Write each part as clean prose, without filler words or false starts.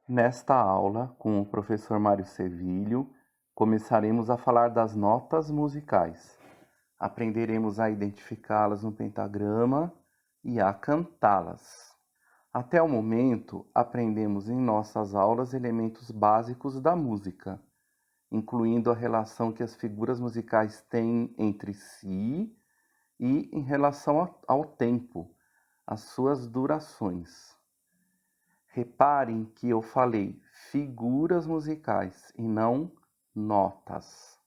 Nesta aula, com o professor Mário Sevilho, começaremos a falar das notas musicais. Aprenderemos a identificá-las no pentagrama e a cantá-las. Até o momento, aprendemos em nossas aulas elementos básicos da música, incluindo a relação que as figuras musicais têm entre si e em relação ao tempo, as suas durações. Reparem que eu falei figuras musicais e não notas.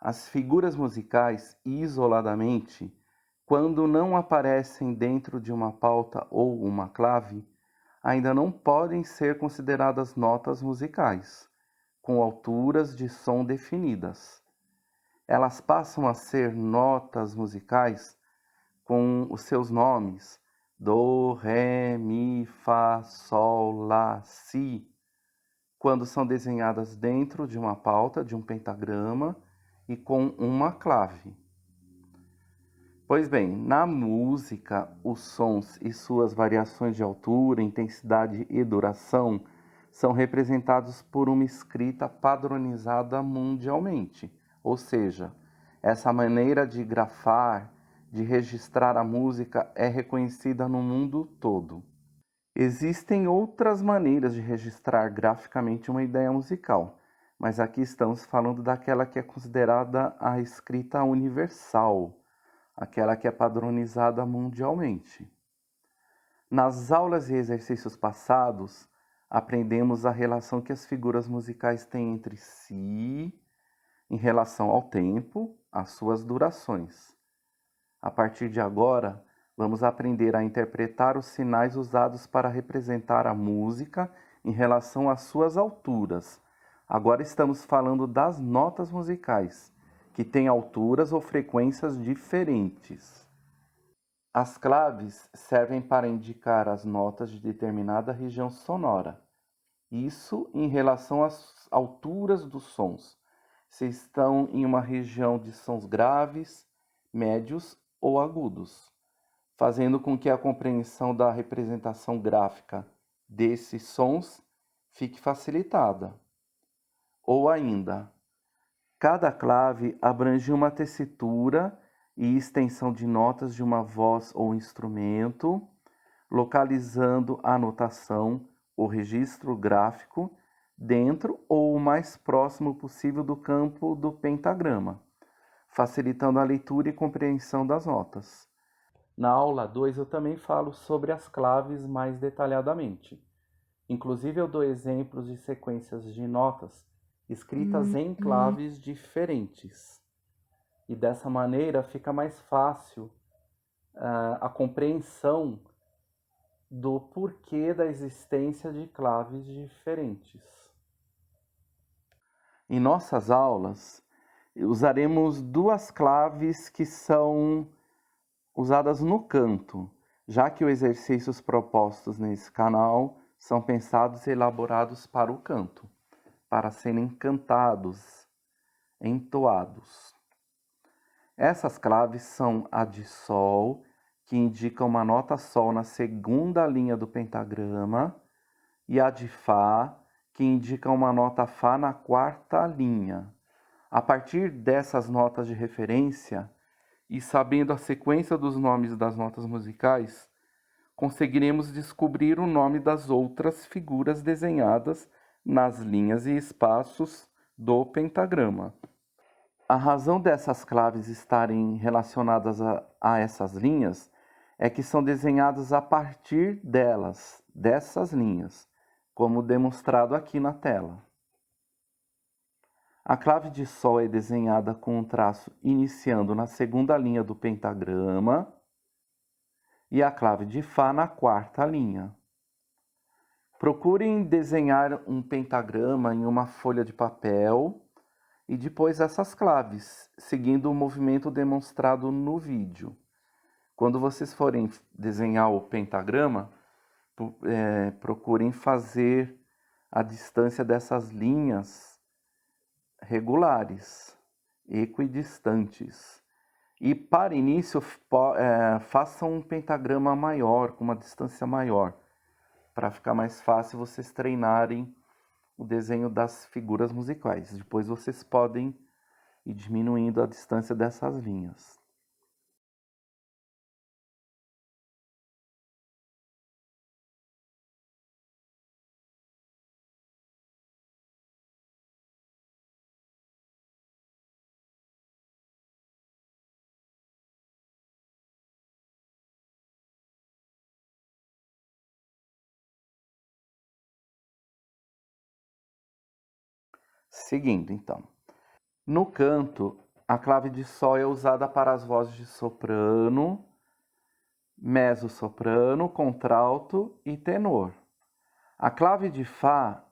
As figuras musicais, isoladamente, quando não aparecem dentro de uma pauta ou uma clave, ainda não podem ser consideradas notas musicais, com alturas de som definidas. Elas passam a ser notas musicais com os seus nomes: do, ré, mi, fá, sol, lá, si, quando são desenhadas dentro de uma pauta, de um pentagrama e com uma clave. Pois bem, na música, os sons e suas variações de altura, intensidade e duração são representados por uma escrita padronizada mundialmente, ou seja, essa maneira de grafar, de registrar a música é reconhecida no mundo todo. Existem outras maneiras de registrar graficamente uma ideia musical, mas aqui estamos falando daquela que é considerada a escrita universal, aquela que é padronizada mundialmente. Nas aulas e exercícios passados, aprendemos a relação que as figuras musicais têm entre si em relação ao tempo, às suas durações. A partir de agora, vamos aprender a interpretar os sinais usados para representar a música em relação às suas alturas. Agora estamos falando das notas musicais, que têm alturas ou frequências diferentes. As claves servem para indicar as notas de determinada região sonora. Isso em relação às alturas dos sons, se estão em uma região de sons graves, médios ou agudos, fazendo com que a compreensão da representação gráfica desses sons fique facilitada. Ou ainda, cada clave abrange uma tessitura e extensão de notas de uma voz ou instrumento, localizando a notação, o registro gráfico, dentro ou o mais próximo possível do campo do pentagrama, facilitando a leitura e compreensão das notas. Na aula 2 eu também falo sobre as claves mais detalhadamente. Inclusive eu dou exemplos de sequências de notas escritas em claves diferentes. E dessa maneira fica mais fácil a compreensão do porquê da existência de claves diferentes. Em nossas aulas, usaremos duas claves que são usadas no canto, já que os exercícios propostos nesse canal são pensados e elaborados para o canto, para serem cantados, entoados. Essas claves são a de Sol, que indica uma nota Sol na segunda linha do pentagrama, e a de Fá, que indica uma nota Fá na quarta linha. A partir dessas notas de referência, e sabendo a sequência dos nomes das notas musicais, conseguiremos descobrir o nome das outras figuras desenhadas nas linhas e espaços do pentagrama. A razão dessas claves estarem relacionadas a essas linhas é que são desenhadas a partir delas, dessas linhas, como demonstrado aqui na tela. A clave de Sol é desenhada com um traço iniciando na segunda linha do pentagrama e a clave de Fá na quarta linha. Procurem desenhar um pentagrama em uma folha de papel e depois essas claves, seguindo o movimento demonstrado no vídeo. Quando vocês forem desenhar o pentagrama, procurem fazer a distância dessas linhas regulares, equidistantes. E para início, façam um pentagrama maior, com uma distância maior, para ficar mais fácil vocês treinarem o desenho das figuras musicais. Depois vocês podem ir diminuindo a distância dessas linhas. Seguindo, então. No canto, a clave de Sol é usada para as vozes de soprano, mezzo-soprano, contralto e tenor. A clave de Fá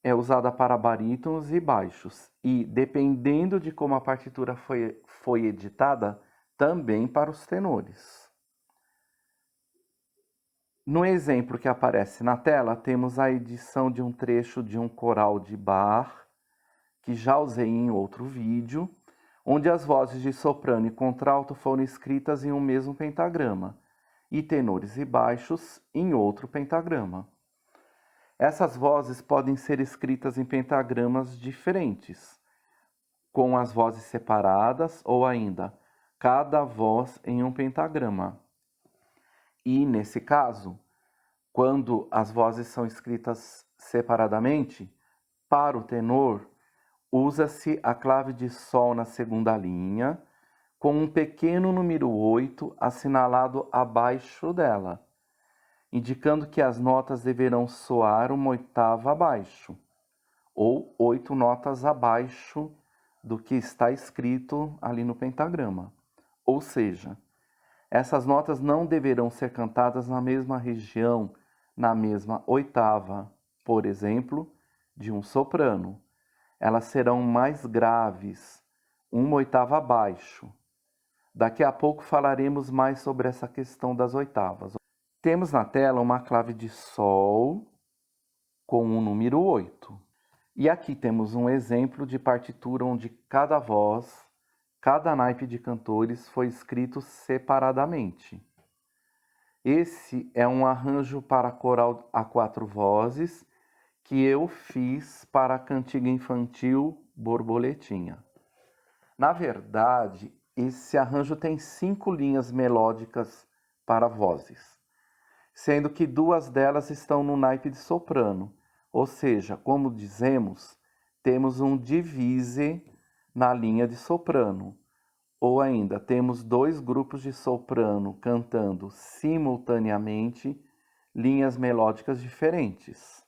é usada para barítonos e baixos e, dependendo de como a partitura foi editada, também para os tenores. No exemplo que aparece na tela, temos a edição de um trecho de um coral de Bach, que já usei em outro vídeo, onde as vozes de soprano e contralto foram escritas em um mesmo pentagrama, e tenores e baixos em outro pentagrama. Essas vozes podem ser escritas em pentagramas diferentes, com as vozes separadas ou ainda cada voz em um pentagrama. E, nesse caso, quando as vozes são escritas separadamente, para o tenor, usa-se a clave de Sol na segunda linha, com um pequeno número 8 assinalado abaixo dela, indicando que as notas deverão soar uma oitava abaixo, ou 8 notas abaixo do que está escrito ali no pentagrama. Ou seja, essas notas não deverão ser cantadas na mesma região, na mesma oitava, por exemplo, de um soprano. Elas serão mais graves, uma oitava abaixo. Daqui a pouco falaremos mais sobre essa questão das oitavas. Temos na tela uma clave de Sol com o número 8. E aqui temos um exemplo de partitura onde cada voz, cada naipe de cantores foi escrito separadamente. Esse é um arranjo para coral a 4 vozes que eu fiz para a cantiga infantil Borboletinha. Na verdade, esse arranjo tem 5 linhas melódicas para vozes, sendo que 2 delas estão no naipe de soprano, ou seja, como dizemos, temos um divise na linha de soprano, ou ainda temos 2 grupos de soprano cantando simultaneamente linhas melódicas diferentes.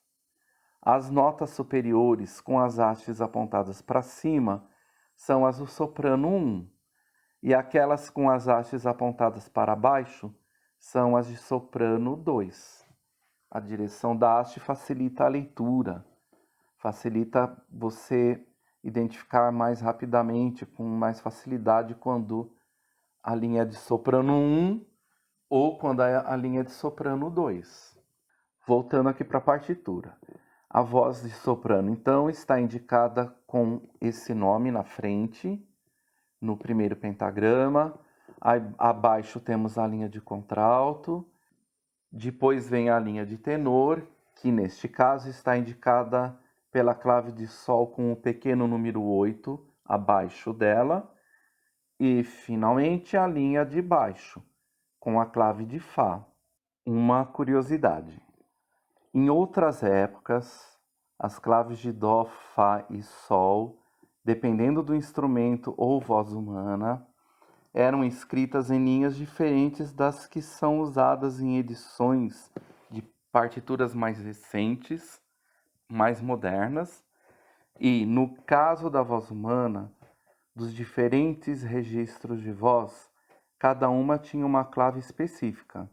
As notas superiores com as hastes apontadas para cima são as do soprano 1, e aquelas com as hastes apontadas para baixo são as de soprano 2. A direção da haste facilita a leitura, facilita você identificar mais rapidamente, com mais facilidade, quando a linha é de soprano 1 ou quando é a linha de soprano 2. Voltando aqui para a partitura. A voz de soprano, então, está indicada com esse nome na frente, no primeiro pentagrama. Abaixo temos a linha de contralto. Depois vem a linha de tenor, que neste caso está indicada pela clave de Sol com o pequeno número 8 abaixo dela. E, finalmente, a linha de baixo, com a clave de Fá. Uma curiosidade. Em outras épocas, as claves de Dó, Fá e Sol, dependendo do instrumento ou voz humana, eram escritas em linhas diferentes das que são usadas em edições de partituras mais recentes, mais modernas, e, no caso da voz humana, dos diferentes registros de voz, cada uma tinha uma clave específica,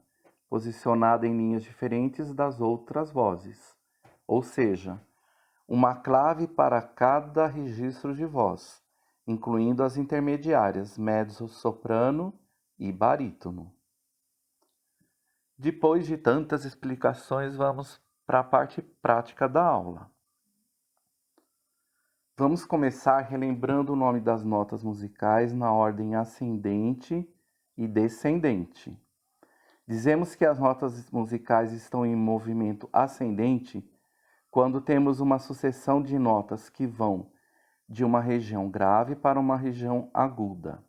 posicionada em linhas diferentes das outras vozes, ou seja, uma clave para cada registro de voz, incluindo as intermediárias mezzo-soprano e barítono. Depois de tantas explicações, vamos para a parte prática da aula. Vamos começar relembrando o nome das notas musicais na ordem ascendente e descendente. Dizemos que as notas musicais estão em movimento ascendente quando temos uma sucessão de notas que vão de uma região grave para uma região aguda.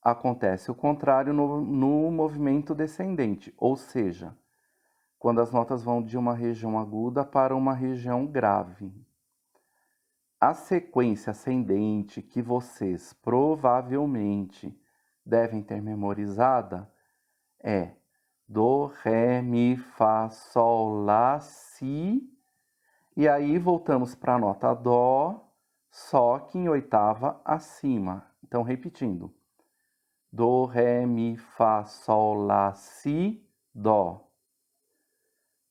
Acontece o contrário no movimento descendente, ou seja, quando as notas vão de uma região aguda para uma região grave. A sequência ascendente que vocês provavelmente devem ter memorizada é do, ré, mi, fá, sol, lá, si. E aí voltamos para a nota dó, só que em oitava acima. Então, repetindo. Do, ré, mi, fá, sol, lá, si, dó.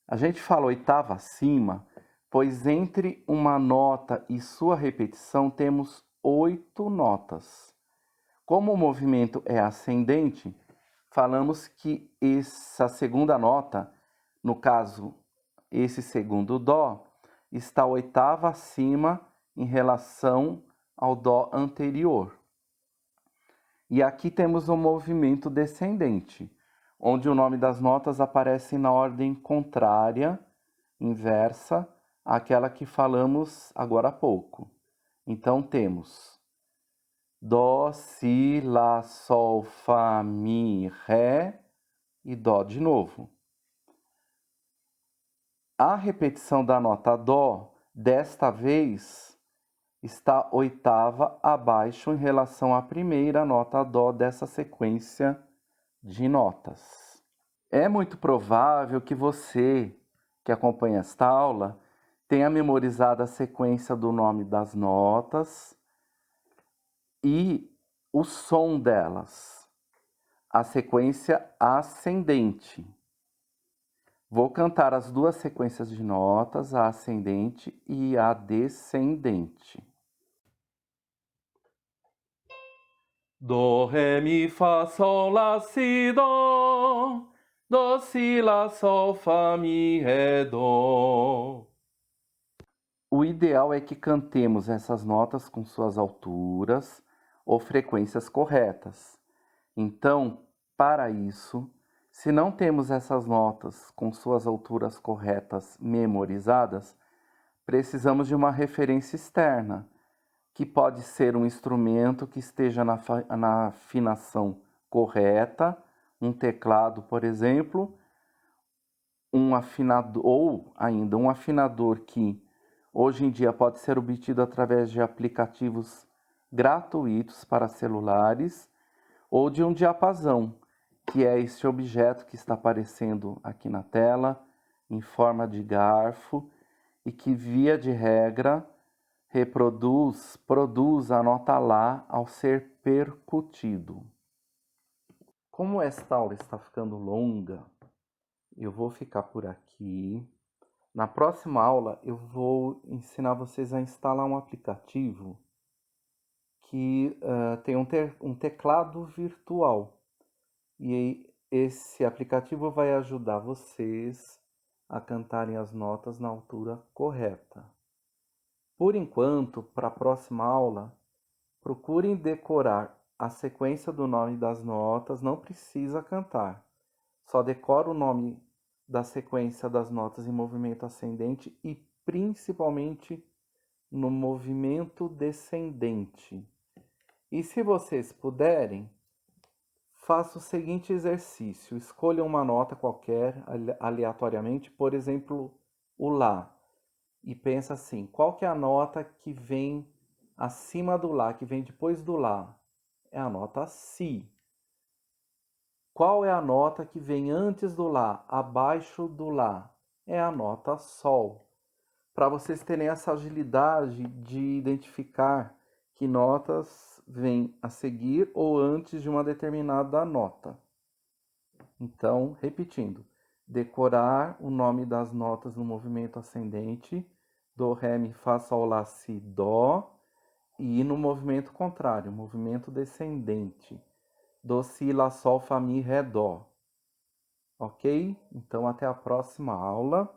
A gente fala oitava acima, pois entre uma nota e sua repetição temos 8 notas. Como o movimento é ascendente, falamos que essa segunda nota, no caso, esse segundo dó, está oitava acima em relação ao dó anterior. E aqui temos um movimento descendente, onde o nome das notas aparece na ordem contrária, inversa, àquela que falamos agora há pouco. Então temos dó, si, lá, sol, fá, mi, ré e dó de novo. A repetição da nota dó, desta vez, está oitava abaixo em relação à primeira nota dó dessa sequência de notas. É muito provável que você, que acompanha esta aula, tenha memorizado a sequência do nome das notas e o som delas, a sequência ascendente. Vou cantar as duas sequências de notas, a ascendente e a descendente. Do, ré, mi, fá, sol, lá, si, dó. Do, si, lá, sol, fá, mi, ré, dó. O ideal é que cantemos essas notas com suas alturas ou frequências corretas. Então, para isso, se não temos essas notas com suas alturas corretas memorizadas, precisamos de uma referência externa, que pode ser um instrumento que esteja na afinação correta, um teclado, por exemplo, um afinador, ou ainda um afinador que hoje em dia pode ser obtido através de aplicativos gratuitos para celulares, ou de um diapasão, que é este objeto que está aparecendo aqui na tela, em forma de garfo, e que, via de regra, produz a nota Lá ao ser percutido. Como esta aula está ficando longa, eu vou ficar por aqui. Na próxima aula, eu vou ensinar vocês a instalar um aplicativo que tem um teclado virtual. E esse aplicativo vai ajudar vocês a cantarem as notas na altura correta. Por enquanto, para a próxima aula, procurem decorar a sequência do nome das notas, não precisa cantar. Só decora o nome da sequência das notas em movimento ascendente e principalmente no movimento descendente. E se vocês puderem, faça o seguinte exercício. Escolha uma nota qualquer aleatoriamente, por exemplo, o Lá. E pensa assim, qual que é a nota que vem acima do Lá, que vem depois do Lá? É a nota Si. Qual é a nota que vem antes do Lá, abaixo do Lá? É a nota Sol. Para vocês terem essa agilidade de identificar que notas vêm a seguir ou antes de uma determinada nota. Então, repetindo, decorar o nome das notas no movimento ascendente, do, ré, mi, fá, sol, lá, si, dó, e no movimento contrário, movimento descendente, do, si, lá, sol, fá, mi, ré, dó. Ok? Então, até a próxima aula.